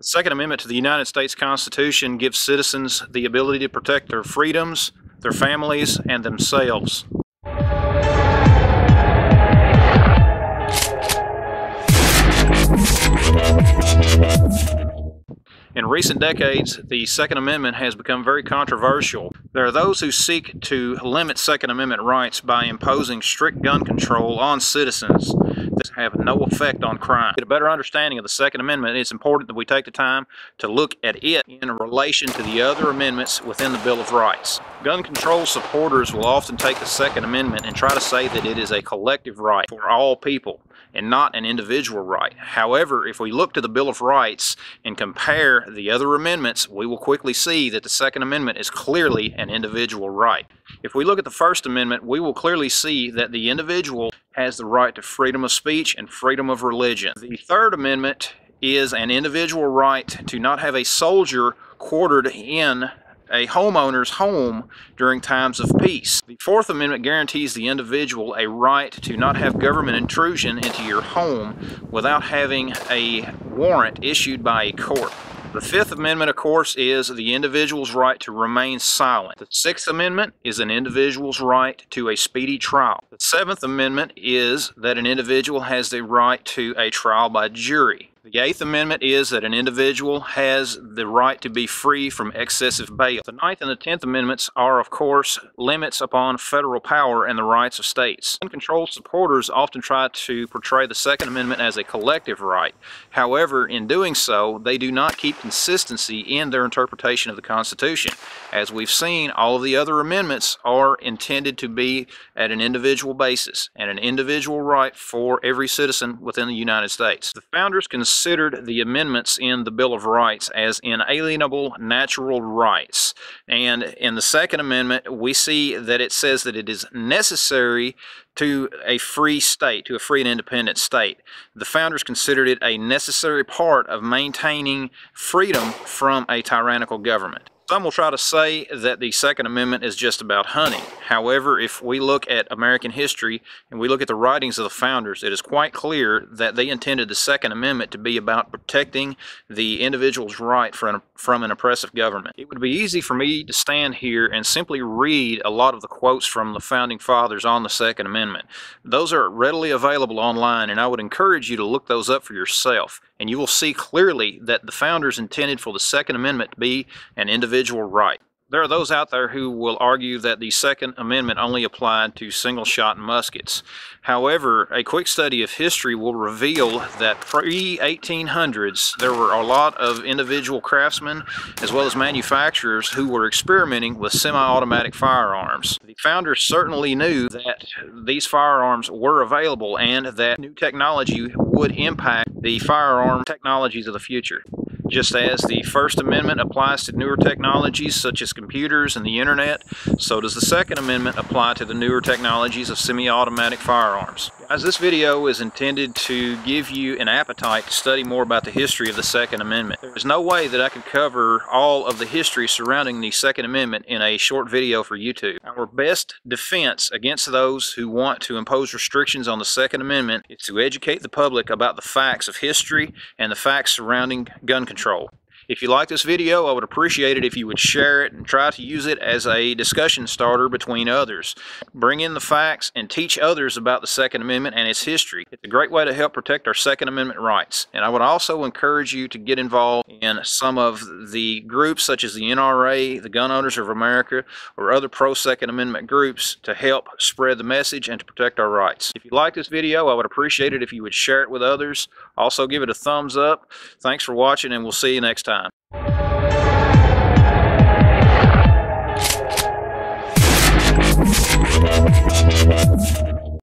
The Second Amendment to the United States Constitution gives citizens the ability to protect their freedoms, their families, and themselves. In recent decades, the Second Amendment has become very controversial. There are those who seek to limit Second Amendment rights by imposing strict gun control on citizens that have no effect on crime. To get a better understanding of the Second Amendment, it's important that we take the time to look at it in relation to the other amendments within the Bill of Rights. Gun control supporters will often take the Second Amendment and try to say that it is a collective right for all people and not an individual right. However, if we look to the Bill of Rights and compare the other amendments, we will quickly see that the Second Amendment is clearly an individual right. If we look at the First Amendment, we will clearly see that the individual has the right to freedom of speech and freedom of religion. The Third Amendment is an individual right to not have a soldier quartered in a homeowner's home during times of peace. The Fourth Amendment guarantees the individual a right to not have government intrusion into your home without having a warrant issued by a court. The Fifth Amendment, of course, is the individual's right to remain silent. The Sixth Amendment is an individual's right to a speedy trial. The Seventh Amendment is that an individual has the right to a trial by jury. The Eighth Amendment is that an individual has the right to be free from excessive bail. The Ninth and the Tenth Amendments are, of course, limits upon federal power and the rights of states. Gun control supporters often try to portray the Second Amendment as a collective right. However, in doing so, they do not keep consistency in their interpretation of the Constitution. As we've seen, all of the other amendments are intended to be at an individual basis and an individual right for every citizen within the United States. The founders considered the amendments in the Bill of Rights as inalienable natural rights. And in the Second Amendment, we see that it says that it is necessary to a free state, to a free and independent state. The founders considered it a necessary part of maintaining freedom from a tyrannical government. Some will try to say that the Second Amendment is just about hunting. However, if we look at American history and we look at the writings of the founders, it is quite clear that they intended the Second Amendment to be about protecting the individual's right from an oppressive government. It would be easy for me to stand here and simply read a lot of the quotes from the founding fathers on the Second Amendment. Those are readily available online, and I would encourage you to look those up for yourself. And you will see clearly that the founders intended for the Second Amendment to be an individual right. There are those out there who will argue that the Second Amendment only applied to single-shot muskets. However, a quick study of history will reveal that pre-1800s there were a lot of individual craftsmen as well as manufacturers who were experimenting with semi-automatic firearms. The founders certainly knew that these firearms were available and that new technology would impact the firearm technologies of the future. Just as the First Amendment applies to newer technologies such as computers and the internet, so does the Second Amendment apply to the newer technologies of semi-automatic firearms. Guys, this video is intended to give you an appetite to study more about the history of the Second Amendment. There's no way that I could cover all of the history surrounding the Second Amendment in a short video for YouTube. Our best defense against those who want to impose restrictions on the Second Amendment is to educate the public about the facts of history and the facts surrounding gun control. If you like this video, I would appreciate it if you would share it and try to use it as a discussion starter between others. Bring in the facts and teach others about the Second Amendment and its history. It's a great way to help protect our Second Amendment rights. And I would also encourage you to get involved in some of the groups such as the NRA, the Gun Owners of America, or other pro-Second Amendment groups to help spread the message and to protect our rights. If you like this video, I would appreciate it if you would share it with others. Also give it a thumbs up. Thanks for watching, and we'll see you next time.